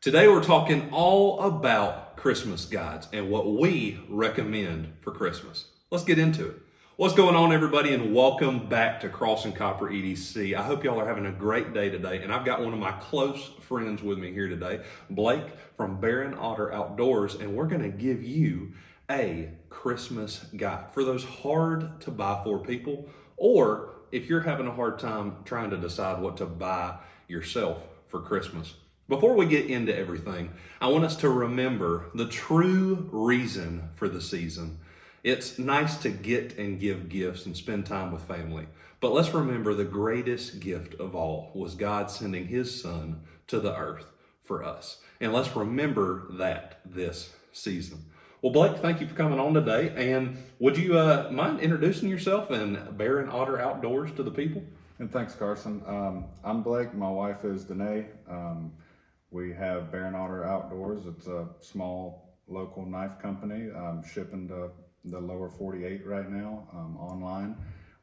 Today we're talking all about Christmas guides and what we recommend for Christmas. Let's get into it. What's going on, everybody, and welcome back to Cross and Copper EDC. I hope y'all are having a great day today, and I've got one of my close friends with me here today, Blake from Otter Outdoors, and we're going to give you a Christmas guide for those hard to buy for people, or if you're having a hard time trying to decide what to buy yourself for Christmas. Before we get into everything, I want us to remember the true reason for the season. It's nice to get and give gifts and spend time with family, but let's remember the greatest gift of all was God sending His Son to the earth for us. And let's remember that this season. Well, Blake, thank you for coming on today. And would you mind introducing yourself and Otter Outdoors to the people? And thanks, Carson. I'm Blake. My wife is Danae. We have Otter Outdoors. It's a small local knife company. Shipping to the lower 48 right now online.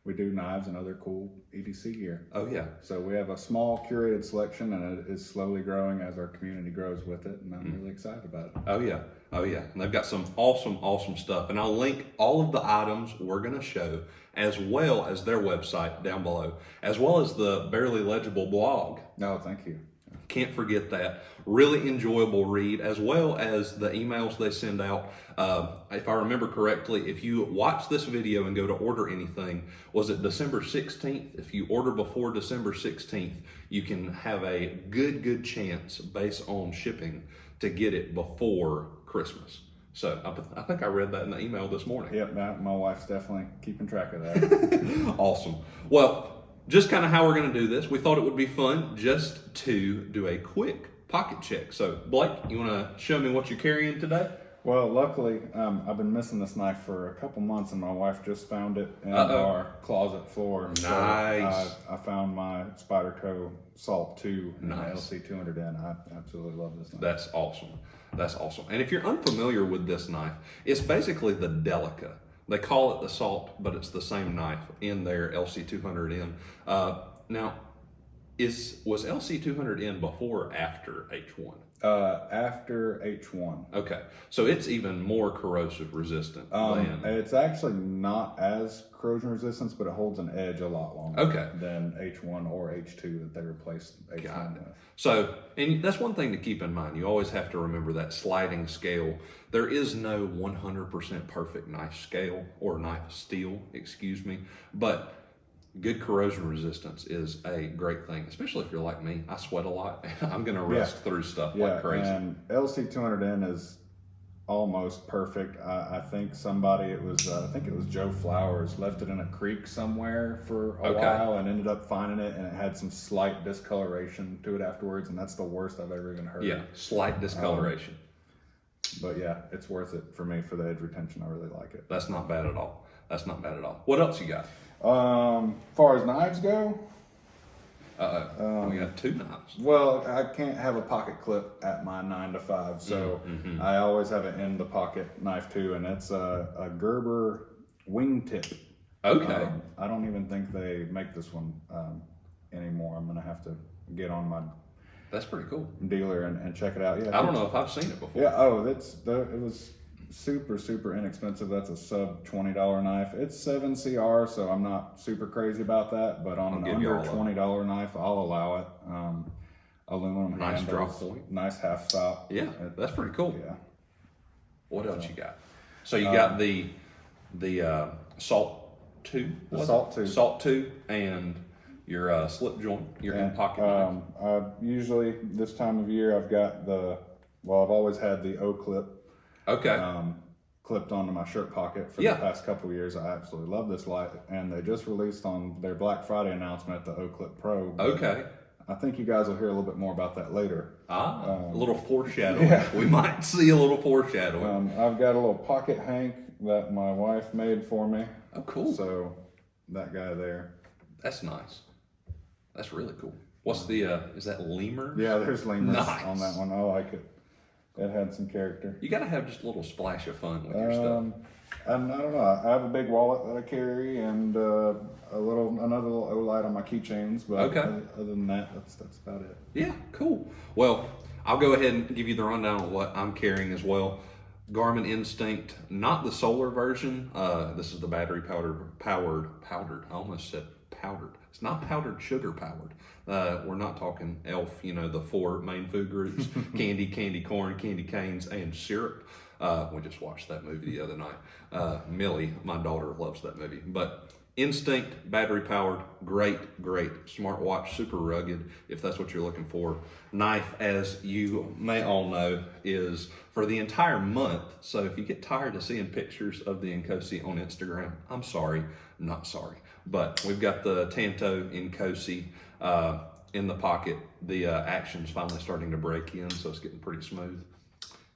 We do knives and other cool EDC gear. Oh, yeah. So we have a small curated selection, and it is slowly growing as our community grows with it, and I'm really excited about it. Oh, yeah. Oh, yeah. And they've got some awesome stuff. And I'll link all of the items we're going to show, as well as their website down below, as well as the Barely Legible blog. No, thank you. Can't forget that. Really enjoyable read, as well as the emails they send out. If I remember correctly, if you watch this video and go to order anything, was it December 16th? If you order before December 16th, you can have a good chance based on shipping to get it before Christmas. So I think I read that in the email this morning. Yep, my wife's definitely keeping track of that. Awesome. Well, just kind of how we're going to do this, we thought it would be fun just to do a quick pocket check. So, Blake, you want to show me what you're carrying today? Well, luckily, I've been missing this knife for a couple months, and my wife just found it in our closet floor. Nice. So I found my Spyderco Salt 2 and Nice. LC200N. I absolutely love this knife. That's awesome. That's awesome. And if you're unfamiliar with this knife, it's basically the Delica. They call it the Salt, but it's the same knife in their LC200N. Now, was LC200N before or after H1? After H1. Okay, so it's even more corrosive resistant than... It's actually not as corrosion resistant, but it holds an edge a lot longer than H1 or H2 that they replaced H1 with. So, and that's one thing to keep in mind. You always have to remember that sliding scale. There is no 100% perfect knife scale or knife steel, excuse me, but good corrosion resistance is a great thing, especially if you're like me. I sweat a lot. I'm going to rust through stuff like crazy. And LC200N is almost perfect. I think I think it was Joe Flowers, left it in a creek somewhere for a while and ended up finding it, and it had some slight discoloration to it afterwards, and that's the worst I've ever even heard. Yeah, slight discoloration. But yeah, it's worth it for me for the edge retention. I really like it. That's not bad at all. That's not bad at all. What else you got? Far as knives go, we got two knives. well, I can't have a pocket clip at my 9 to 5, so I always have an in the pocket knife too, and it's a Gerber wingtip. Okay. I don't even think they make this one anymore. I'm gonna have to get on my That's pretty cool. dealer and check it out. Yeah, I don't know if I've seen it before. Yeah. It was super inexpensive. That's a sub $20 knife. It's 7CR, so I'm not super crazy about that. But on an under $20 knife, I'll allow it. Aluminum Nice handles, drop point. nice half stop. Yeah, that's pretty cool. Yeah. What else you got? So you got the Salt 2? The Salt 2. Salt 2 and your slip joint, your in-pocket knife. Usually this time of year, I've always had the O-clip. Okay. Clipped onto my shirt pocket for the past couple of years. I absolutely love this light, and they just released on their Black Friday announcement the O-clip Pro. Okay. I think you guys will hear a little bit more about that later. A little foreshadowing. We might see a little foreshadowing. I've got a little pocket hank that my wife made for me. Oh, cool. So that guy there. That's nice. That's really cool. What's the, is that lemur? Yeah, there's lemurs Nice. on that one. I like it. It had some character. You got to have just a little splash of fun with your stuff. And I don't know. I have a big wallet that I carry, and another little O-light on my keychains. But other than that, that's about it. Yeah, cool. Well, I'll go ahead and give you the rundown of what I'm carrying as well. Garmin Instinct, not the solar version. This is the battery powdered. I almost said powdered. It's not powdered sugar powered. We're not talking ELF, the 4 main food groups, candy corn, candy canes, and syrup. We just watched that movie the other night. Millie, my daughter, loves that movie. But Instinct, battery powered, great smartwatch, super rugged if that's what you're looking for. Knife, as you may all know, is for the entire month. So if you get tired of seeing pictures of the Incosi on Instagram, I'm sorry, not sorry. But we've got the Tanto Incosi in the pocket. The action's finally starting to break in, so it's getting pretty smooth.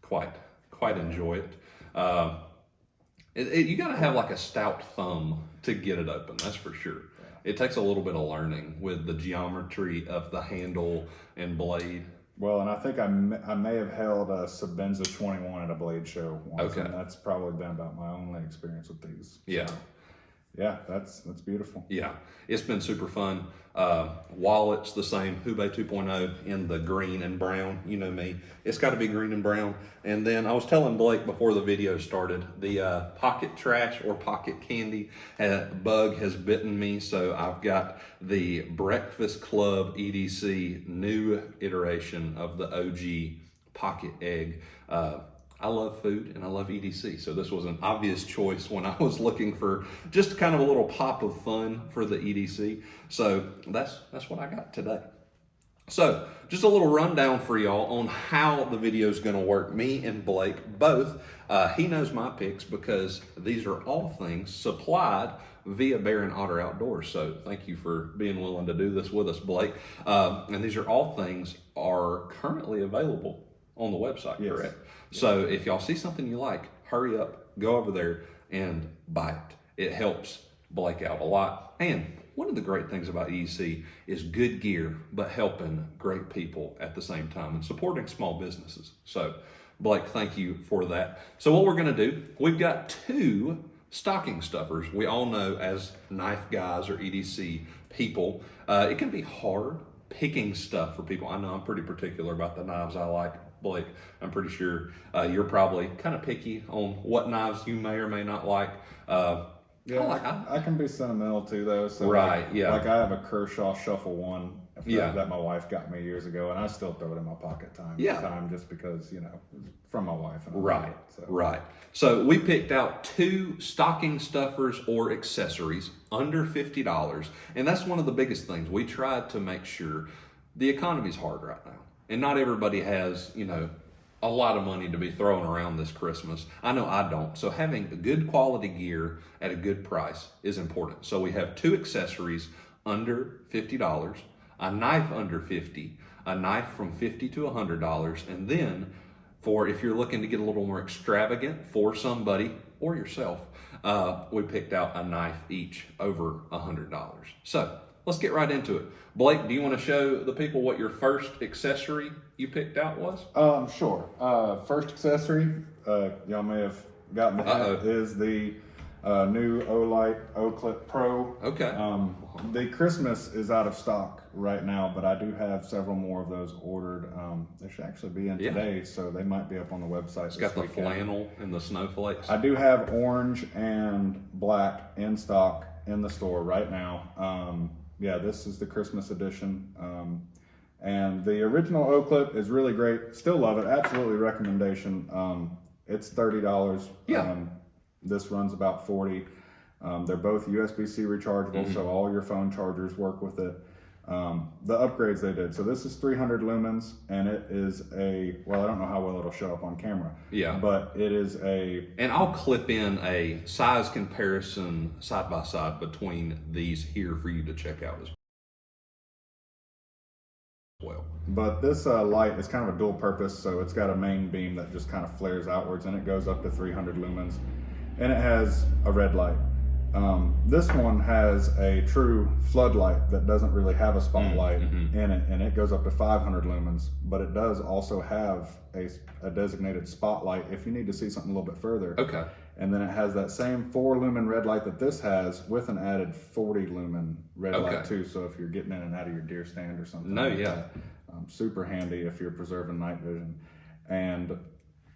Quite enjoy it. You got to have like a stout thumb to get it open, that's for sure. It takes a little bit of learning with the geometry of the handle and blade. Well, and I think I may have held a Sabenza 21 at a blade show once, Okay. And that's probably been about my only experience with these. Yeah. So, yeah, that's beautiful. Yeah, it's been super fun. Wallet's the same, Hubei 2.0 in the green and brown. You know me, it's got to be green and brown. And then I was telling Blake before the video started, the pocket trash or pocket candy bug has bitten me. So I've got the Breakfast Club EDC new iteration of the OG pocket egg. I love food and I love EDC, so this was an obvious choice when I was looking for just kind of a little pop of fun for the EDC. So that's what I got today. So just a little rundown for y'all on how the video is going to work. Me and Blake both, he knows my picks because these are all things supplied via Bear and Otter Outdoors. So thank you for being willing to do this with us, Blake. And these are all things are currently available on the website, yes. Correct? So if y'all see something you like, hurry up, go over there and buy it. It helps Blake out a lot. And one of the great things about EDC is good gear, but helping great people at the same time and supporting small businesses. So Blake, thank you for that. So what we're gonna do, we've got 2 stocking stuffers. We all know as knife guys or EDC people, it can be hard picking stuff for people. I know I'm pretty particular about the knives I like. Blake, I'm pretty sure you're probably kind of picky on what knives you may or may not like. Yeah, I can be sentimental too, though. So right, yeah. Like I have a Kershaw Shuffle 1 Yeah. that my wife got me years ago, and I still throw it in my pocket time to time just because, from my wife. And Right, right. So we picked out 2 stocking stuffers or accessories under $50. And that's one of the biggest things. We tried to make sure the economy's hard right now. And not everybody has, a lot of money to be throwing around this Christmas. I know I don't. So having good quality gear at a good price is important. So we have 2 accessories under $50, a knife under $50, a knife from $50 to $100, and then for if you're looking to get a little more extravagant for somebody or yourself, we picked out a knife each over $100. So let's get right into it. Blake, do you want to show the people what your first accessory you picked out was? Sure. First accessory, y'all may have gotten the hint, is the new Olight O-Clip Pro. Okay. The Christmas is out of stock right now, but I do have several more of those ordered. They should actually be in today, so they might be up on the website. It's got the flannel and the snowflakes. I do have orange and black in stock in the store right now. This is the Christmas edition. And the original O-Clip is really great. Still love it. Absolutely recommendation. It's $30. Yeah. This runs about $40. They're both USB-C rechargeable, so all your phone chargers work with it. The upgrades they did. So this is 300 lumens, and it is I don't know how well it'll show up on camera. Yeah. But it is And I'll clip in a size comparison side by side between these here for you to check out as well. But this light is kind of a dual purpose, so it's got a main beam that just kind of flares outwards, and it goes up to 300 lumens, and it has a red light. This one has a true floodlight that doesn't really have a spotlight in it, and it goes up to 500 lumens, but it does also have a designated spotlight if you need to see something a little bit further. Okay. And then it has that same 4 lumen red light that this has with an added 40 lumen red light too. So if you're getting in and out of your deer stand or something Super handy if you're preserving night vision. And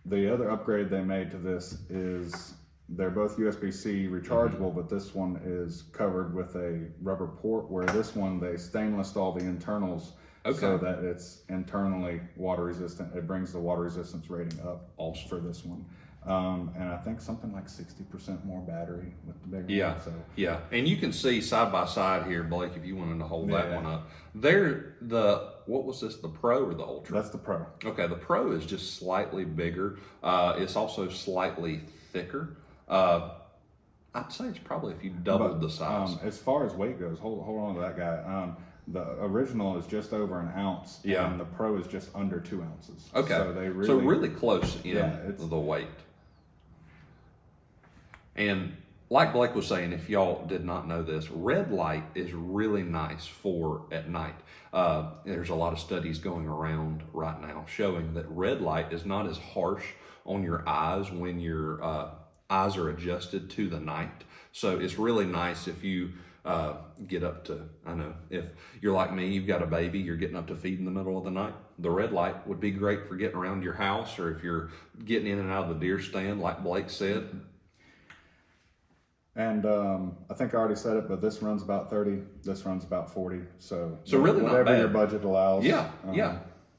the other upgrade they made to this is they're both USB-C rechargeable, but this one is covered with a rubber port, where this one they stainlessed all the internals so that it's internally water resistant. It brings the water resistance rating up for this one. And I think something like 60% more battery with the bigger one. So. Yeah, and you can see side by side here, Blake, if you wanted to hold that one up. They're what was this, the Pro or the Ultra? That's the Pro. Okay, the Pro is just slightly bigger. It's also slightly thicker. I'd say it's probably if you doubled the size. As far as weight goes, hold on to that guy. The original is just over an ounce, and the Pro is just under 2 ounces. Okay, so really close in the weight. And like Blake was saying, if y'all did not know this, red light is really nice for at night. There's a lot of studies going around right now showing that red light is not as harsh on your eyes when your eyes are adjusted to the night. So it's really nice if you get up to, I know, if you're like me, you've got a baby, you're getting up to feed in the middle of the night. The red light would be great for getting around your house, or if you're getting in and out of the deer stand, like Blake said. And I think I already said it, but this runs about 30, this runs about 40. So really whatever not bad. Your budget allows. Yeah.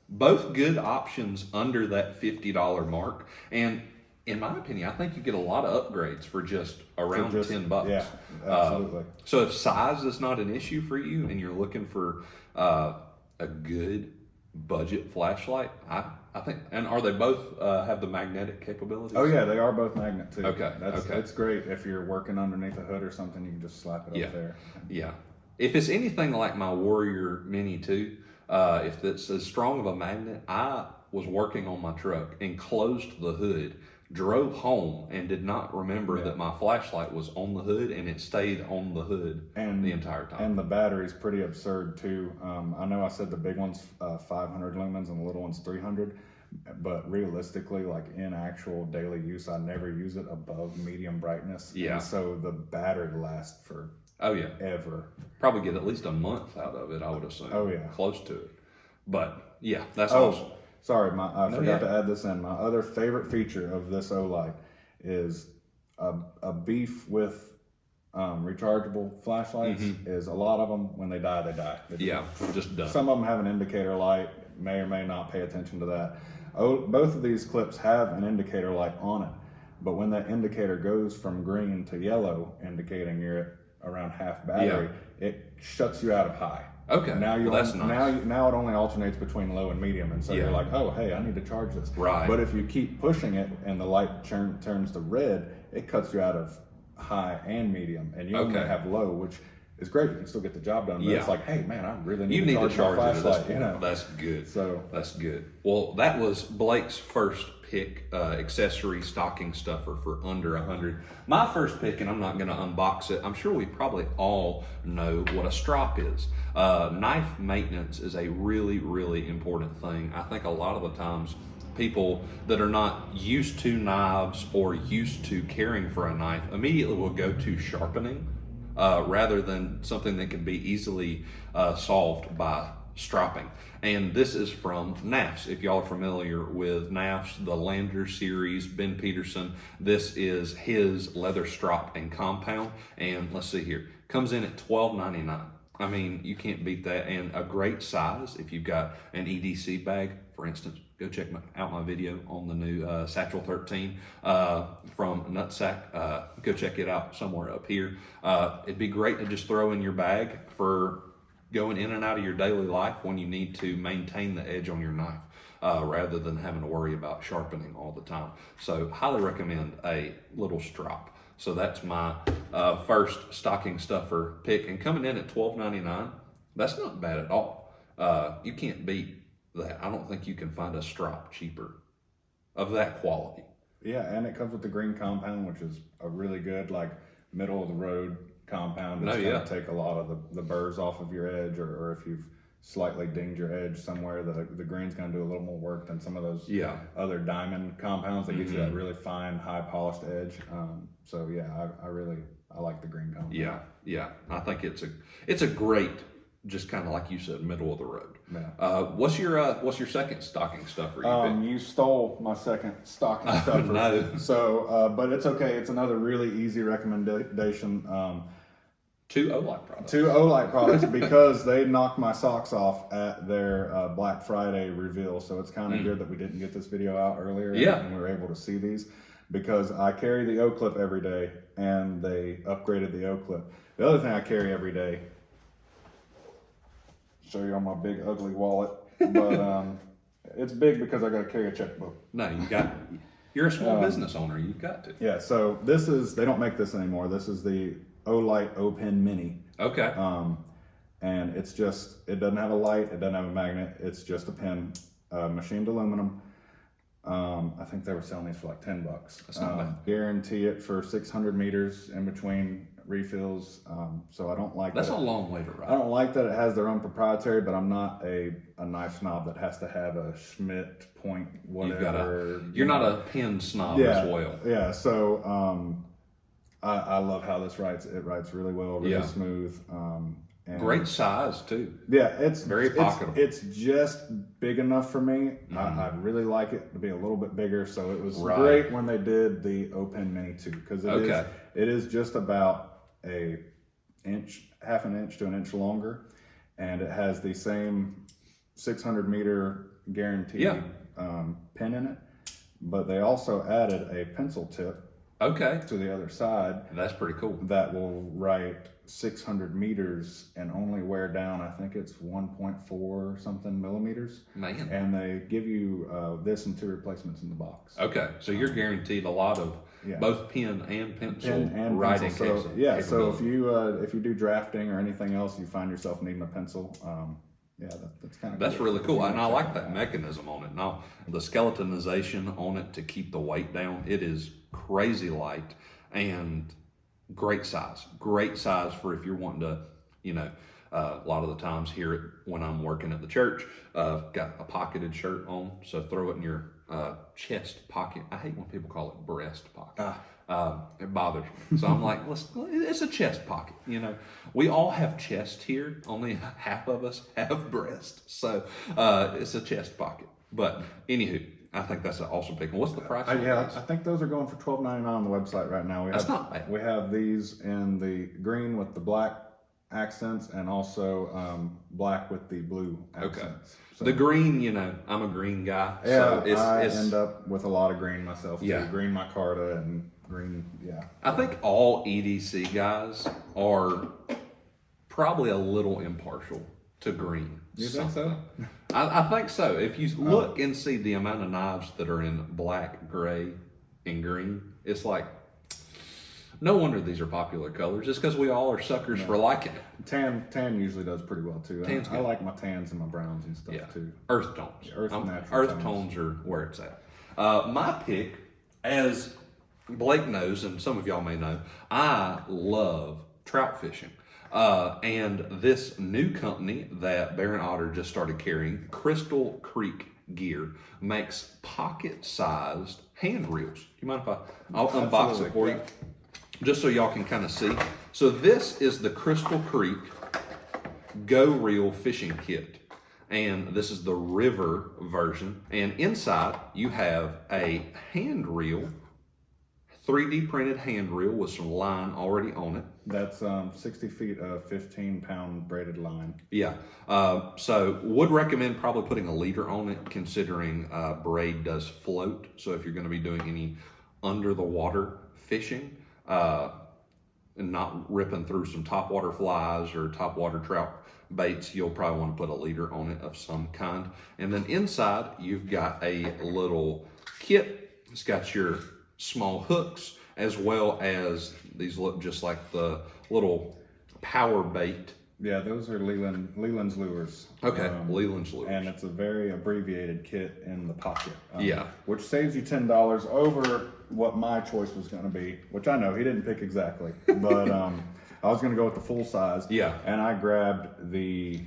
Both good options under that $50 mark. And in my opinion, I think you get a lot of upgrades for just around $10. Yeah, absolutely. So if size is not an issue for you and you're looking for a good budget flashlight, I think, and are they both have the magnetic capabilities? Oh yeah, they are both magnet too. Okay. It's great if you're working underneath a hood or something. You can just slap it up there. Yeah. If it's anything like my Warrior Mini 2, if it's as strong of a magnet, I was working on my truck and closed the hood, drove home, and did not remember that my flashlight was on the hood, and it stayed on the hood the entire time. And the battery's pretty absurd too. I know I said the big one's 500 lumens and the little one's 300, but realistically, like in actual daily use, I never use it above medium brightness. Yeah. And so the battery lasts for ever. Probably get at least a month out of it, I would assume. Oh yeah. Close to it. But yeah, that's awesome. Sorry, I forgot to add this in. My other favorite feature of this Olight is a beef with rechargeable flashlights. Is a lot of them, when they die, they die. Just done. Some of them have an indicator light, may or may not pay attention to that. Both of these clips have an indicator light on it, but when that indicator goes from green to yellow, indicating you're at around half battery, it shuts you out of high. Okay. Now that's nice. Now it only alternates between low and medium, and so you're like, oh, hey, I need to charge this. Right. But if you keep pushing it and the light turns to red, it cuts you out of high and medium, and you only have low, which is great. You can still get the job done. But it's like, hey, man, I really need to charge my flashlight. That's good. So that's good. Well, that was Blake's first pick, accessory stocking stuffer for under $100. My first pick, and I'm not going to unbox it. I'm sure we probably all know what a strop is. Knife maintenance is a really, really important thing. I think a lot of the times people that are not used to knives or used to caring for a knife immediately will go to sharpening rather than something that can be easily solved by stropping. And this is from NAFS. If y'all are familiar with NAFS, the Lander series, Ben Peterson, this is his leather strop and compound. And let's see here, comes in at $12.99. I mean, you can't beat that. And a great size if you've got an EDC bag, for instance. Go check out my video on the new Satchel 13 from Nutsack. Go check it out somewhere up here. It'd be great to just throw in your bag for going in and out of your daily life when you need to maintain the edge on your knife rather than having to worry about sharpening all the time. So highly recommend a little strop. So that's my first stocking stuffer pick, and coming in at $12.99, that's not bad at all. You can't beat that. I don't think you can find a strop cheaper of that quality. Yeah, and it comes with the green compound, which is a really good, like, middle of the road compound. It's going to take a lot of the burrs off of your edge, or if you've slightly dinged your edge somewhere, the green's going to do a little more work than some of those other diamond compounds that get you that really fine, high polished edge. I like the green compound. Yeah, I think it's a great just kind of like you said, middle of the road. Yeah. What's your second stocking stuffer? You stole my second stocking stuffer. No. So, but it's okay. It's another really easy recommendation. Two Olight products. Two Olight products because they knocked my socks off at their Black Friday reveal. So it's kind of good that we didn't get this video out earlier. Yeah. And we were able to see these because I carry the O clip every day and they upgraded the O clip. The other thing I carry every day, show you on my big ugly wallet, but it's big because I got to carry a checkbook. No, you're a small business owner. You've got to. Yeah. So they don't make this anymore. This is the Olight O-Pen Mini. Okay. And it doesn't have a light, it doesn't have a magnet, it's just a pen, machined aluminum. I think they were selling these for like $10. That's not bad. Guarantee it for 600 meters in between refills. So I don't like That's that. a long way to I ride. don't like that it has their own proprietary, but I'm not a knife snob that has to have a Schmidt point whatever. You're not a pen snob as well. Yeah. So I love how this writes. It writes really well, really smooth. And Great size too. yeah, it's very pocketable. It's just big enough for me. I'd really like it to be a little bit bigger. So it was great when they did the O-Pen Mini too, because it is just about half an inch to an inch longer, and it has the same 600 meter guaranteed pen in it. But they also added a pencil tip. To the other side. That's pretty cool. That will write 600 meters and only wear down, I think it's 1.4 something millimeters. Man. And they give you this and 2 replacements in the box. Okay, so you're guaranteed a lot of both pen and pencil writing. So if you do drafting or anything else, you find yourself needing a pencil. That's kind of That's really cool, and I like that mechanism on it. Now, the skeletonization on it to keep the weight down, it is crazy light and great size. Great size for if you're wanting to, a lot of the times here when I'm working at the church, got a pocketed shirt on, so throw it in your chest pocket. I hate when people call it breast pocket. It bothers me. So I'm like, it's a chest pocket. We all have chest here. Only half of us have breast. So it's a chest pocket. But anywho, I think that's an awesome pick. And what's the price? I think those are going for $12.99 on the website right now. That's not bad. We have these in the green with the black accents and also black with the blue accents. Okay. So, the green, I'm a green guy. Yeah, so I end up with a lot of green myself too. Yeah. Green micarta and green, I think all EDC guys are probably a little impartial to green. You think so? I think so. If you look and see the amount of knives that are in black, gray, and green, it's like, no wonder these are popular colors. It's because we all are suckers for liking it. Tan usually does pretty well too. I like my tans and my browns and stuff too. Earth tones. Earth tones are where it's at. My pick, as Blake knows, and some of y'all may know, I love trout fishing. And this new company that Bear and Otter just started carrying, Crystal Creek Gear, makes pocket-sized hand reels. Do you mind if I'll unbox it for you? Just so y'all can kind of see. So this is the Crystal Creek Go Reel Fishing Kit. And this is the river version. And inside you have a hand reel, 3D printed hand reel with some line already on it. That's 60 feet of 15-pound braided line. Yeah. So would recommend probably putting a leader on it, considering braid does float. So if you're going to be doing any under the water fishing, and not ripping through some topwater flies or topwater trout baits, you'll probably want to put a leader on it of some kind. And then inside, you've got a little kit. It's got your small hooks, as well as these look just like the little power bait. Yeah, those are Leland's lures. Okay, Leland's lures. And it's a very abbreviated kit in the pocket. Which saves you $10 over what my choice was going to be, which I know he didn't pick exactly. But I was going to go with the full size. Yeah. And I grabbed the...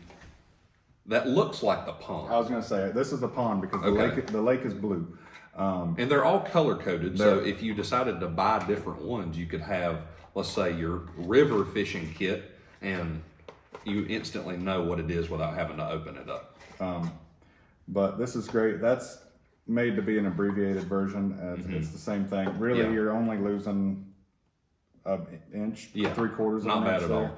That looks like the pond. I was going to say, this is the pond because the lake is blue. And they're all color-coded, so if you decided to buy different ones, you could have, let's say, your river fishing kit and you instantly know what it is without having to open it up. But this is great. That's made to be an abbreviated version. It's the same thing. Really, you're only losing an inch, 3/4 of not an bad inch at there. all.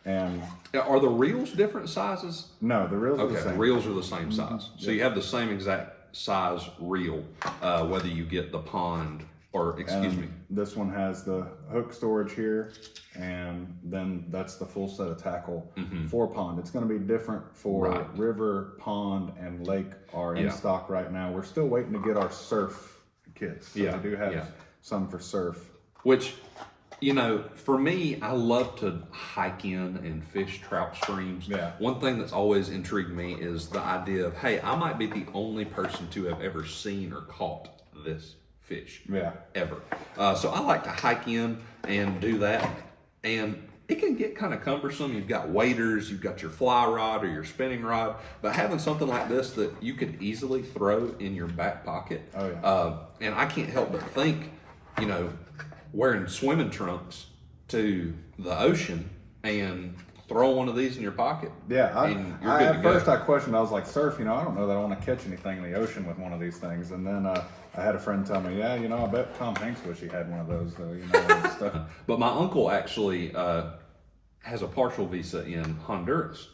And Are the reels different sizes? no, the reels are the Okay, same. reels are the same size. So you have the same exact size reel, whether you get the pond or, excuse me. This one has the hook storage here, and then that's the full set of tackle for pond. It's going to be different for river, pond, and lake are in stock right now. We're still waiting to get our surf kits. So we do have some for surf. Which, you know, for me, I love to hike in and fish trout streams. Yeah. One thing that's always intrigued me is the idea of, hey, I might be the only person to have ever seen or caught this fish. Yeah. Ever. So I like to hike in and do that. And it can get kind of cumbersome. You've got waders, you've got your fly rod or your spinning rod, but having something like this that you could easily throw in your back pocket. Oh, yeah. And I can't help but think, you know, wearing swimming trunks to the ocean and throw one of these in your pocket. Yeah, at first go. I questioned. I was like, surf, you know, I don't know that I want to catch anything in the ocean with one of these things. And then I had a friend tell me, yeah, you know, I bet Tom Hanks wish he had one of those, though, you know, and stuff. But my uncle actually has a partial visa in Honduras.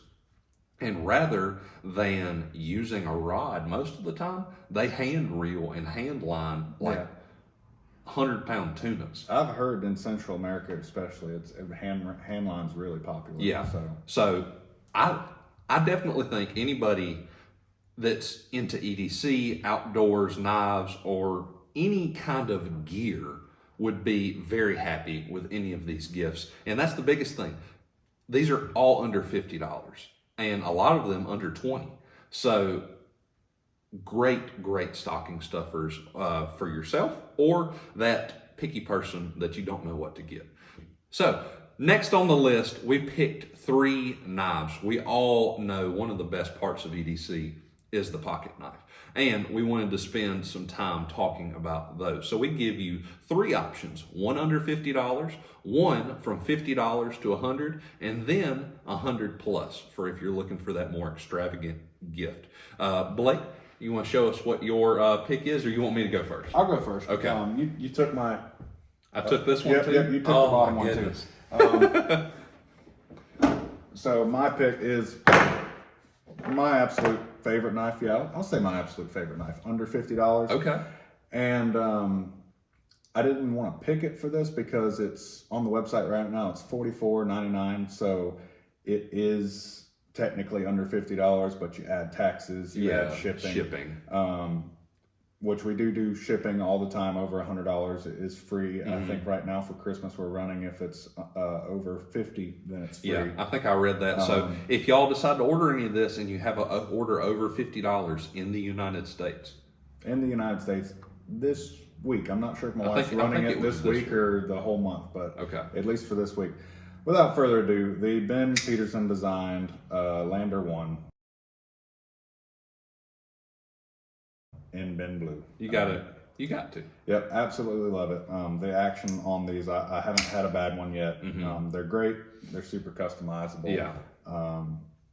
And rather than using a rod most of the time, they hand reel and hand line like 100-pound tunas. I've heard in Central America, especially, hand line's really popular. Yeah. So I definitely think anybody that's into EDC, outdoors, knives, or any kind of gear would be very happy with any of these gifts. And that's the biggest thing. These are all under $50, and a lot of them under $20. So great stocking stuffers for yourself or that picky person that you don't know what to get. So next on the list, we picked 3 knives. We all know one of the best parts of EDC is the pocket knife, and we wanted to spend some time talking about those. So we give you 3 options: one under $50, one from $50 to $100, and then $100 plus for if you're looking for that more extravagant gift. Blake, you want to show us what your pick is, or you want me to go first? I'll go first. Okay. You took my... I took this one too? Yep, you took the bottom one too. So my pick is my absolute favorite knife. Yeah, I'll say my absolute favorite knife. Under $50. Okay. And I didn't want to pick it for this because it's on the website right now. It's $44.99. So it is technically under $50, but you add taxes, you add shipping. Which we do shipping all the time. Over $100 is free. I think right now for Christmas we're running, if it's over $50, then it's free. Yeah, I think I read that. So if y'all decide to order any of this and you have an order over $50 in the United States. In the United States this week. I'm not sure if my wife's running it this week or the whole month, but at least for this week. Without further ado, the Ben Peterson designed Lander 1 in Ben Blue. You got to. Yep, absolutely love it. The action on these, I haven't had a bad one yet. They're great. They're super customizable. Yeah.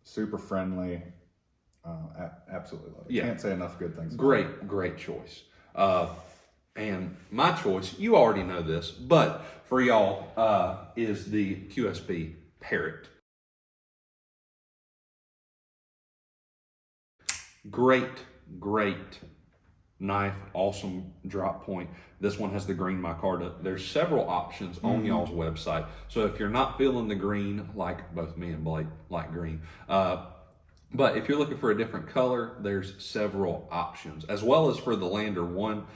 Super friendly. Absolutely love it. Yeah. Can't say enough good things. Great choice. And my choice, you already know this, but for y'all, is the QSP Parrot. Great knife, awesome drop point. This one has the green micarta. There's several options on y'all's website. So if you're not feeling the green, like both me and Blake like green, but if you're looking for a different color, there's several options, as well as for the Lander 1,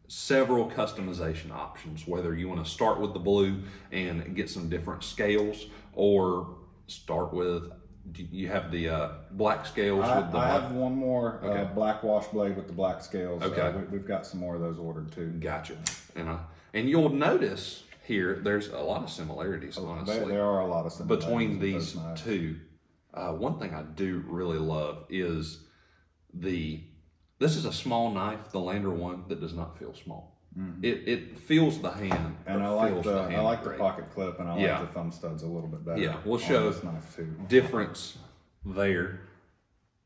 several customization options, whether you want to start with the blue and get some different scales, or start with, you have the black scales with the... I have one more black wash blade with the black scales. Okay. We've got some more of those ordered too. Gotcha. And you'll notice here, there's a lot of similarities, honestly. There are a lot of similarities between these two. One thing I do really love is the this is a small knife, the Lander one, that does not feel small. It feels the hand. And I like the pocket clip, and I like the thumb studs a little bit better. Yeah, we'll show this knife too. Difference there.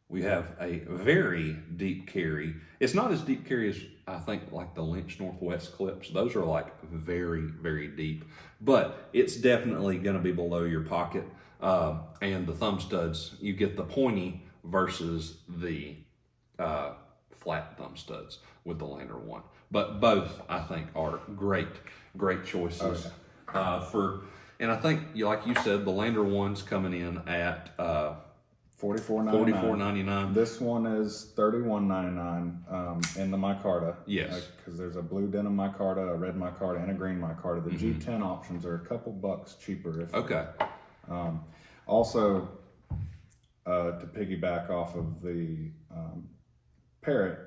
We have a very deep carry. It's not as deep carry as I think like the Lynch Northwest clips. Those are like very, very deep, but it's definitely going to be below your pocket. And the thumb studs, you get the pointy versus the flat thumb studs with the Lander one. But both, I think, are great choices. And I think, like you said, the Lander one's coming in at $44.99. This one is $31.99 in the micarta. Yes. Because there's a blue denim micarta, a red micarta, and a green micarta. The G10 options are a couple bucks cheaper. Okay. Also, to piggyback off of the Parrot,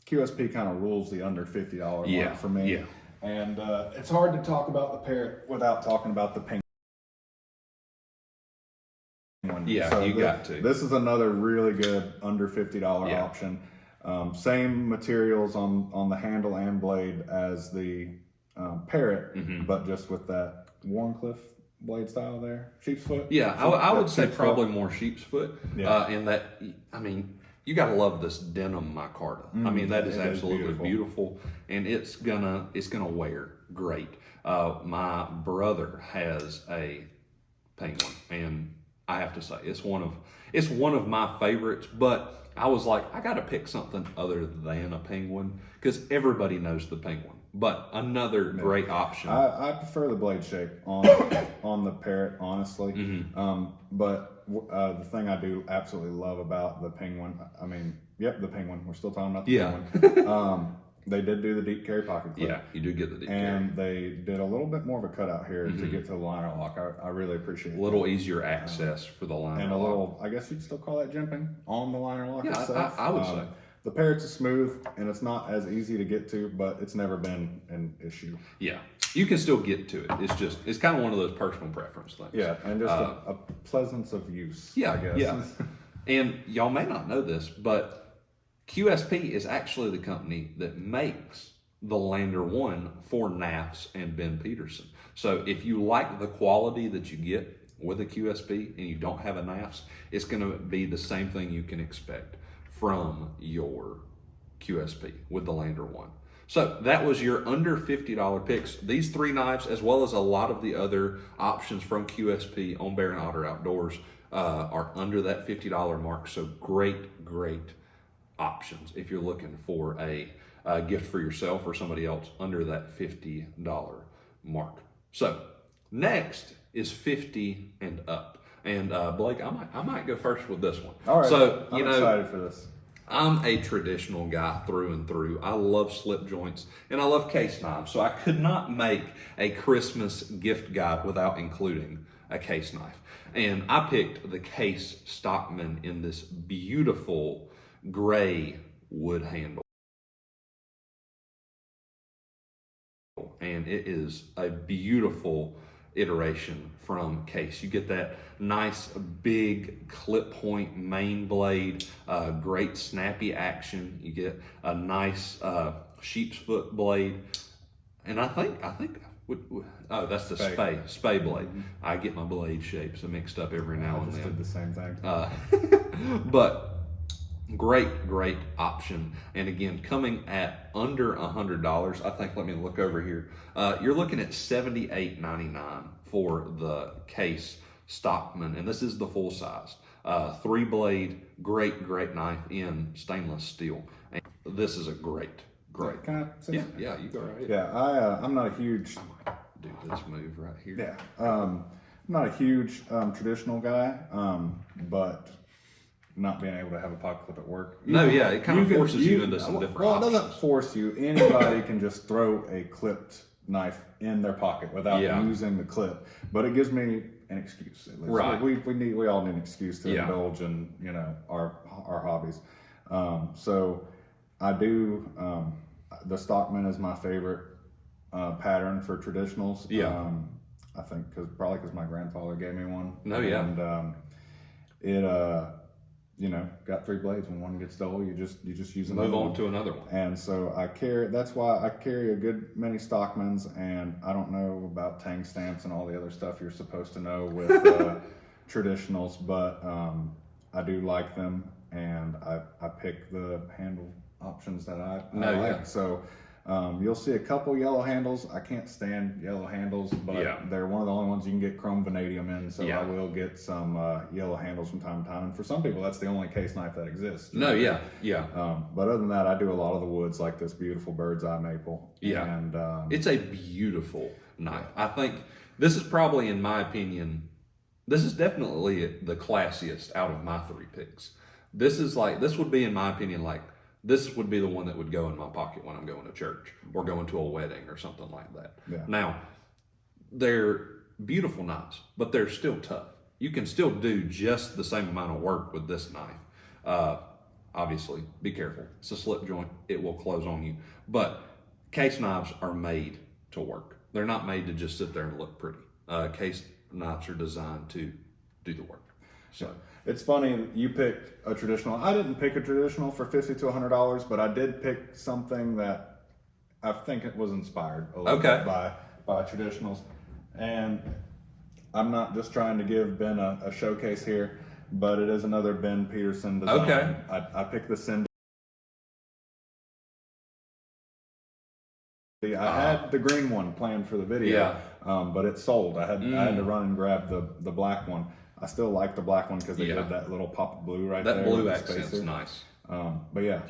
QSP kind of rules the under $50 mark for me. Yeah. And it's hard to talk about the Parrot without talking about the Penguin. Yeah, so got to. This is another really good under $50 option. Same materials on the handle and blade as the Parrot, but just with that Warncliffe blade style there. Sheep's foot. Yeah, I would say probably more sheep's foot. In that, I mean, you got to love this denim micarta. I mean, that is absolutely beautiful, and it's gonna wear great. My brother has a Penguin, and I have to say it's one of my favorites. But I was like, I got to pick something other than a Penguin because everybody knows the Penguin. But another great option. I prefer the blade shape on the Parrot, honestly. But the thing I do absolutely love about the Penguin, I mean, the Penguin. We're still talking about the Penguin. They did do the deep carry pocket clip. Yeah, you do get the deep carry. And they did a little bit more of a cutout here to get to the liner lock. I really appreciate it. A little easier access for the liner lock. And a little, I guess you'd still call that jimping on the liner lock itself. I would say. The Parrot's is smooth, and it's not as easy to get to, but it's never been an issue. Yeah, you can still get to it. It's kind of one of those personal preference things. Yeah, and just a pleasance of use, I guess. Yeah, and y'all may not know this, but QSP is actually the company that makes the Lander 1 for NAFS and Ben Peterson. So if you like the quality that you get with a QSP and you don't have a NAFS, it's going to be the same thing you can expect from your QSP with the Lander 1. So that was your under $50 picks. These three knives, as well as a lot of the other options from QSP on Bear and Otter Outdoors, are under that $50 mark. So great options if you're looking for a gift for yourself or somebody else under that $50 mark. So next is 50 and up. And Blake, I might go first with this one. All right. So I'm excited for this. I'm a traditional guy through and through. I love slip joints and I love case knives. So I could not make a Christmas gift guide without including a case knife. And I picked the Case Stockman in this beautiful gray wood handle. And it is a beautiful iteration from Case. You get that nice big clip point main blade, great snappy action. You get a nice sheep's foot blade, and I think oh, that's the spay blade. I get my blade shapes mixed up every now and then. I just did the same thing. But great option, and again coming at under $100. I think, let me look over here, you're looking at $78.99 for the Case Stockman, and this is the full size 3-blade great knife in stainless steel, and this is a great. Can I say yeah, you go right ahead. Yeah, I'm not a huge, I might do this move right here. Yeah, I'm not a huge traditional guy, but not being able to have a pocket clip at work. It kind of forces you into some different options. It doesn't force you. Anybody can just throw a clipped knife in their pocket without using the clip, but it gives me an excuse. At least. Right. We all need an excuse to indulge in our hobbies. So I do. The Stockman is my favorite pattern for traditionals. Yeah. I think because my grandfather gave me one. No, yeah. And got 3 blades. When one gets dull, you just use Move another on one. to another one. And so that's why I carry a good many Stockmans, and I don't know about tang stamps and all the other stuff you're supposed to know with traditionals, but I do like them, and I pick the handle options that I like. Yeah. So you'll see a couple yellow handles. I can't stand yellow handles, but they're one of the only ones you can get chrome vanadium in. So I will get some yellow handles from time to time. And for some people, that's the only case knife that exists. No, yeah. But other than that, I do a lot of the woods, like this beautiful bird's eye maple. Yeah. And it's a beautiful knife. I think this is probably, in my opinion, this is definitely the classiest out of my 3 picks. This would be, in my opinion, this would be the one that would go in my pocket when I'm going to church or going to a wedding or something like that. Yeah. Now, they're beautiful knives, but they're still tough. You can still do just the same amount of work with this knife. Obviously, be careful. It's a slip joint. It will close on you. But case knives are made to work. They're not made to just sit there and look pretty. Case knives are designed to do the work. So. It's funny you picked a traditional. I didn't pick a traditional for $50 to $100, but I did pick something that I think it was inspired a little bit by traditionals. And I'm not just trying to give Ben a showcase here, but it is another Ben Peterson design. Okay. I picked the Cindy. I had the green one planned for the video, but it sold. I had to run and grab the black one. I still like the black one because they did that little pop of blue right there. That blue accent's nice. But yeah,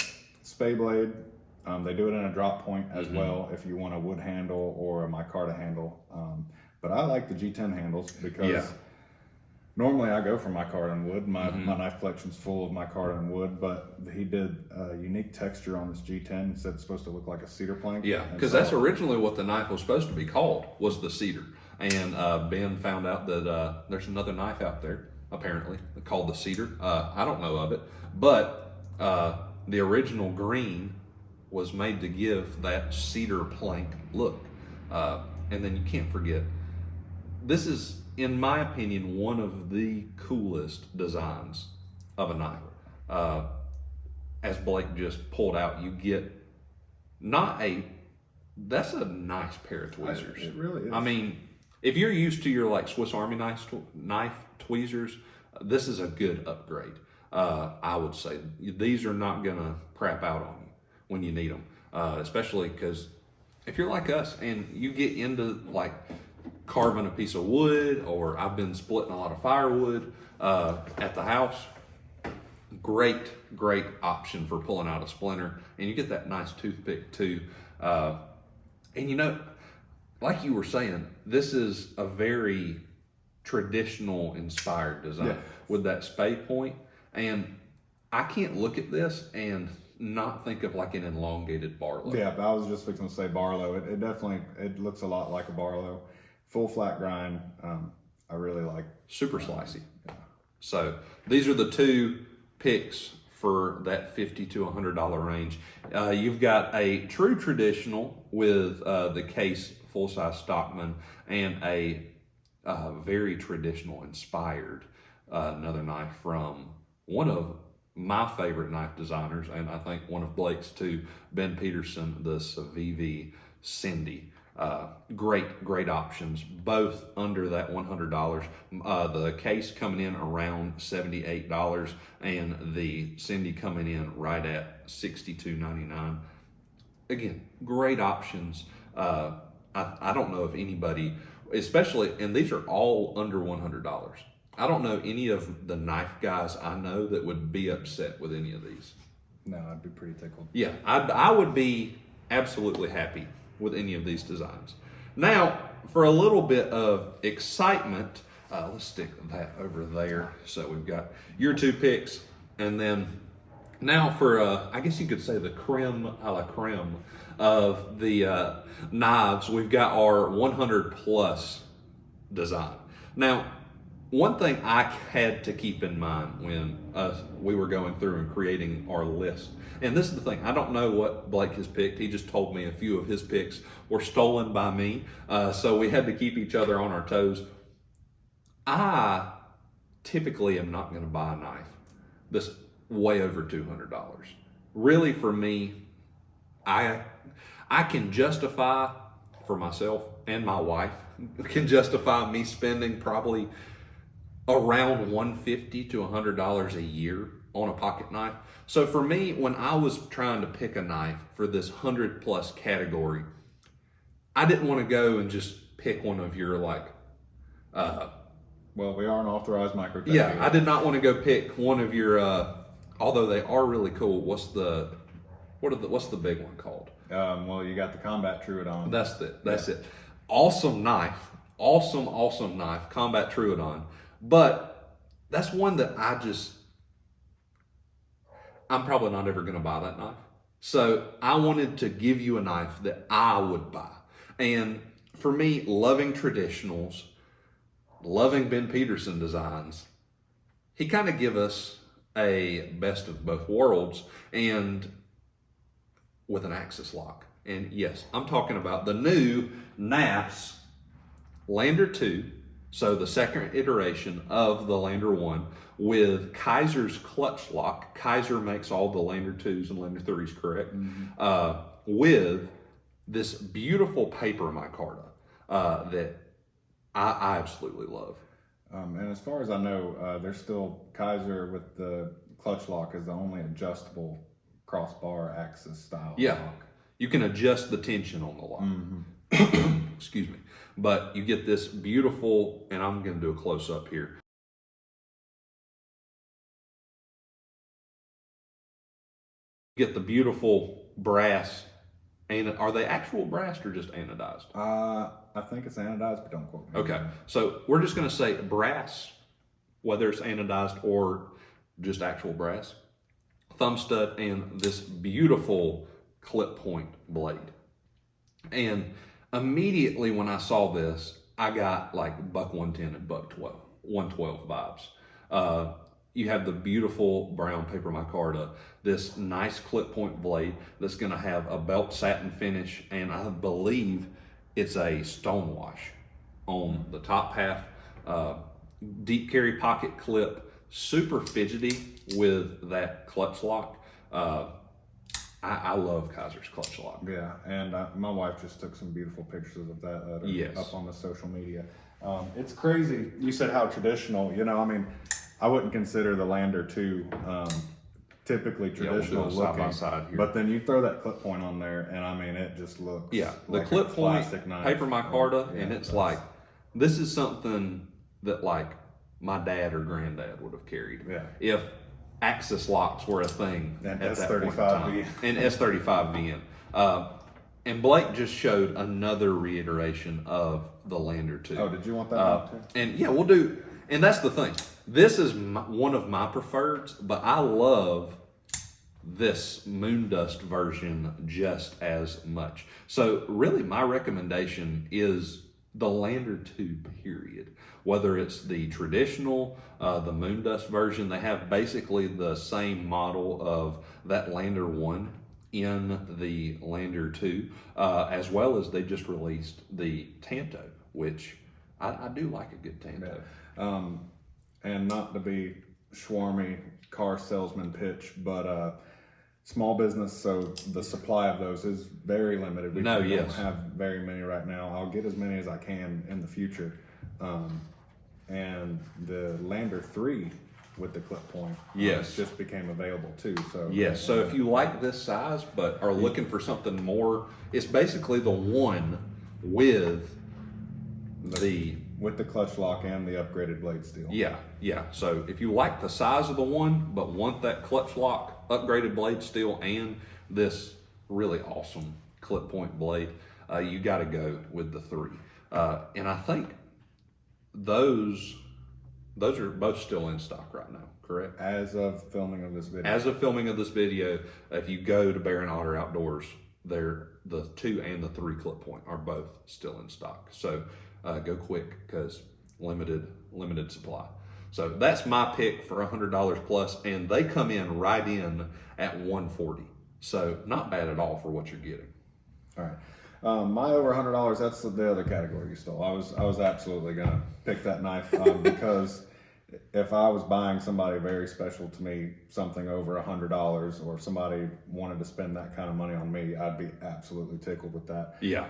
spay blade. They do it in a drop point as well if you want a wood handle or a micarta handle. But I like the G10 handles because normally I go for micarta and wood. My knife collection's full of micarta and wood, but he did a unique texture on this G10. He said it's supposed to look like a cedar plank. Yeah, because that's originally what the knife was supposed to be called, was the cedar. And Ben found out that there's another knife out there, apparently, called the cedar. I don't know of it, but the original green was made to give that cedar plank look. And then you can't forget, this is, in my opinion, one of the coolest designs of a knife. As Blake just pulled out, you get that's a nice pair of tweezers. It really is. I mean, if you're used to your Swiss Army knife tweezers, this is a good upgrade. I would say these are not gonna crap out on you when you need them, especially because if you're like us and you get into carving a piece of wood, or I've been splitting a lot of firewood at the house, great option for pulling out a splinter, and you get that nice toothpick too. And like you were saying, this is a very traditional inspired design with that spay point. And I can't look at this and not think of an elongated Barlow. Yeah, but I was just fixing to say Barlow. It definitely looks a lot like a Barlow. Full flat grind. I really like. Super slicey. Yeah. So these are the 2 picks for that $50 to $100 range. You've got a true traditional with the case full-size Stockman, and a very traditional inspired another knife from one of my favorite knife designers, and I think one of Blake's too, Ben Peterson, the Civivi Cindy. Great options, both under that $100. The case coming in around $78, and the Cindy coming in right at $62.99. Again, great options. I don't know if anybody, especially, and these are all under $100. I don't know any of the knife guys I know that would be upset with any of these. No, I'd be pretty tickled. Yeah, I would be absolutely happy with any of these designs. Now, for a little bit of excitement, let's stick that over there. So we've got your 2 picks, and then now for, I guess you could say the creme a la creme of the knives, we've got our 100 plus design. Now, one thing I had to keep in mind when we were going through and creating our list, and this is the thing, I don't know what Blake has picked. He just told me a few of his picks were stolen by me, so we had to keep each other on our toes. I typically am not going to buy a knife that's way over $200. Really, for me, I can justify for myself, and my wife can justify me spending probably around $150 to $100 a year on a pocket knife. So for me, when I was trying to pick a knife for this 100+ category, I didn't want to go and just pick one of your well, we are an authorized microtech. yeah, I did not want to go pick one of your although they are really cool. What's the big one called? Well, you got the Combat Truidon. That's it. Awesome knife. Awesome knife. Combat Truidon. But that's one that I'm probably not ever going to buy that knife. So I wanted to give you a knife that I would buy. And for me, loving traditionals, loving Ben Peterson designs, he kind of give us a best of both worlds, and with an axis lock. And yes, I'm talking about the new NAFS Lander 2, so the second iteration of the Lander 1, with Kaiser's clutch lock. Kaiser makes all the Lander 2s and Lander 3s, correct? Mm-hmm. With this beautiful paper micarta that I absolutely love. And as far as I know, there's still Kaiser with the clutch lock is the only adjustable crossbar axis style lock. You can adjust the tension on the lock. Mm-hmm. Excuse me. But you get this beautiful, and I'm going to do a close up here. You get the beautiful brass. And are they actual brass or just anodized? I think it's anodized, but don't quote me. Okay, so we're just going to say brass, whether it's anodized or just actual brass. Thumb stud and this beautiful clip point blade. And immediately when I saw this, I got like buck 110 and buck 112 vibes. You have the beautiful brown paper micarta, this nice clip point blade that's going to have a belt satin finish, and I believe it's a stone wash on the top half. Deep carry pocket clip, super fidgety with that clutch lock. I love Kaiser's clutch lock. Yeah, and my wife just took some beautiful pictures of that up on the social media. It's crazy. You said how traditional, I mean, I wouldn't consider the Lander 2 typically traditional we'll looking, side by side here. But then you throw that clip point on there, and I mean, it just looks the like clip a point classic knife. paper micarta, and it's like, this is something that like my dad or granddad would have carried. Yeah. If axis locks were a thing and at S35 that point in time. VN. And S35 VN. And Blake just showed another reiteration of the Lander 2. Oh, did you want that one too? And yeah, we'll do. And that's the thing. This is one of my preferreds, but I love this Moondust version just as much. So really my recommendation is the Lander 2 period. Whether it's the traditional, the Moondust version, they have basically the same model of that Lander 1 in the Lander 2, as well as they just released the Tanto, which I do like a good Tanto. Yeah. And not to be schwarmy car salesman pitch, but small business, so the supply of those is very limited. We don't have very many right now. I'll get as many as I can in the future. And the Lander 3 with the clip point just became available too. So so if you like this size but are looking for something more, it's basically the one with the clutch lock and the upgraded blade steel. Yeah. So if you like the size of the one but want that clutch lock, upgraded blade steel, and this really awesome clip point blade, you got to go with the 3. And I think those are both still in stock right now, correct? As of filming of this video. If you go to Bear and Otter Outdoors, the 2 and the 3 clip point are both still in stock. So go quick because limited supply. So that's my pick for $100 plus, and they come in right in at $140. So not bad at all for what you're getting. All right. My over $100, that's the other category you stole. I was absolutely gonna pick that knife because if I was buying somebody very special to me, something over $100, or if somebody wanted to spend that kind of money on me, I'd be absolutely tickled with that. Yeah.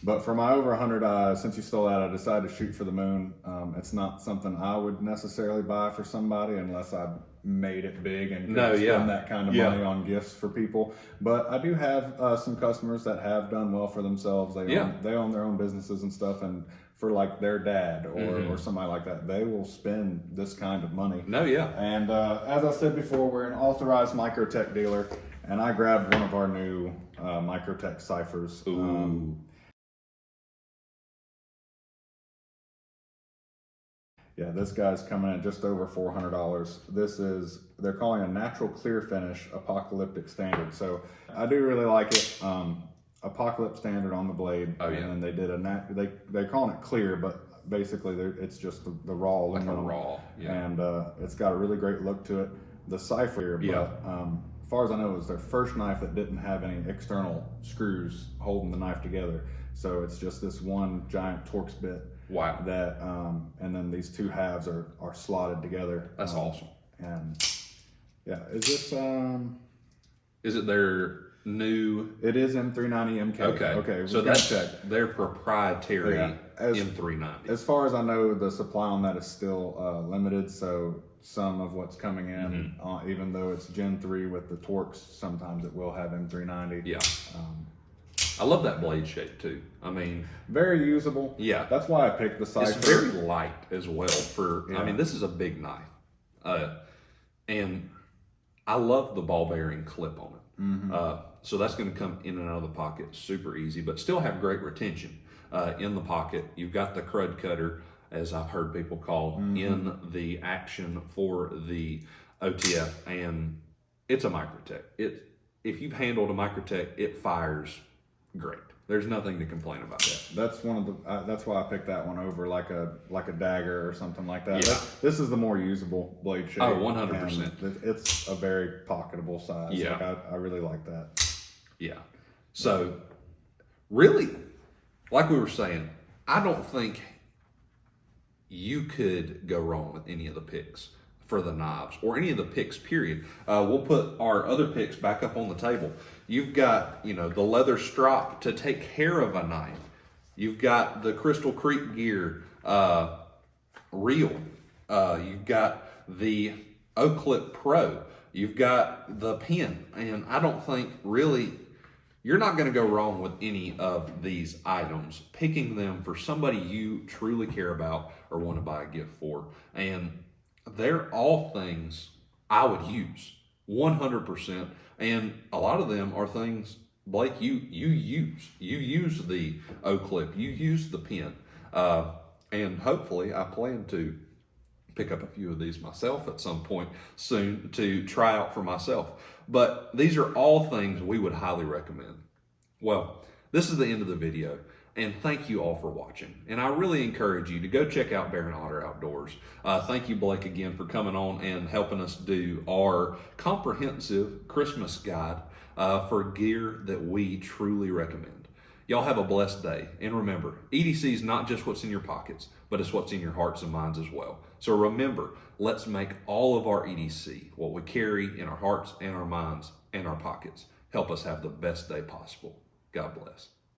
But for my over 100, since you stole that, I decided to shoot for the moon. It's not something I would necessarily buy for somebody unless I made it big and could spend that kind of money on gifts for people. But I do have some customers that have done well for themselves. They own their own businesses and stuff, and for like their dad or somebody like that, they will spend this kind of money. And as I said before, we're an authorized Microtech dealer, and I grabbed one of our new Microtech ciphers. Yeah, this guy's coming in just over $400. They're calling a natural clear finish apocalyptic standard. So I do really like it. Apocalypse standard on the blade. And then they did they're calling it clear, but basically it's just the raw aluminum. And it's got a really great look to it. The cipher, but as far as I know, it was their first knife that didn't have any external screws holding the knife together. So it's just this one giant Torx bit. Wow. That and then these two halves are slotted together. That's awesome. And yeah, is this is it their new? It is M390 MK. Okay. So that's their proprietary M390. As far as I know, the supply on that is still limited. So some of what's coming in, even though it's Gen 3 with the Torx, sometimes it will have M390. Yeah. I love that blade shape too. I mean, very usable. Yeah. That's why I picked the Cypher. It's very light as well I mean, this is a big knife. And I love the ball bearing clip on it. So that's going to come in and out of the pocket super easy, but still have great retention in the pocket. You've got the crud cutter, as I've heard people call, in the action for the OTF, and it's a Microtech. If you've handled a Microtech, it fires great. There's nothing to complain about that. That's one of the. That's why I picked that one over like a dagger or something like that. Yeah. This is the more usable blade shape. Oh, 100%. It's a very pocketable size. Yeah. Like I really like that. Yeah. So, really, like we were saying, I don't think you could go wrong with any of the picks for the knives or any of the picks, period. We'll put our other picks back up on the table. You've got, the leather strop to take care of a knife. You've got the Crystal Creek gear reel. You've got the O-Clip Pro. You've got the pin. And I don't think really you're not going to go wrong with any of these items, picking them for somebody you truly care about or want to buy a gift for. And they're all things I would use 100%. And a lot of them are things, Blake, you use. You use the O-Clip, you use the pin. And hopefully I plan to pick up a few of these myself at some point soon to try out for myself. But these are all things we would highly recommend. Well, this is the end of the video, and thank you all for watching. And I really encourage you to go check out Bear and Otter Outdoors. Thank you, Blake, again for coming on and helping us do our comprehensive Christmas guide for gear that we truly recommend. Y'all have a blessed day. And remember, EDC is not just what's in your pockets, but it's what's in your hearts and minds as well. So remember, let's make all of our EDC, what we carry in our hearts and our minds and our pockets, help us have the best day possible. God bless.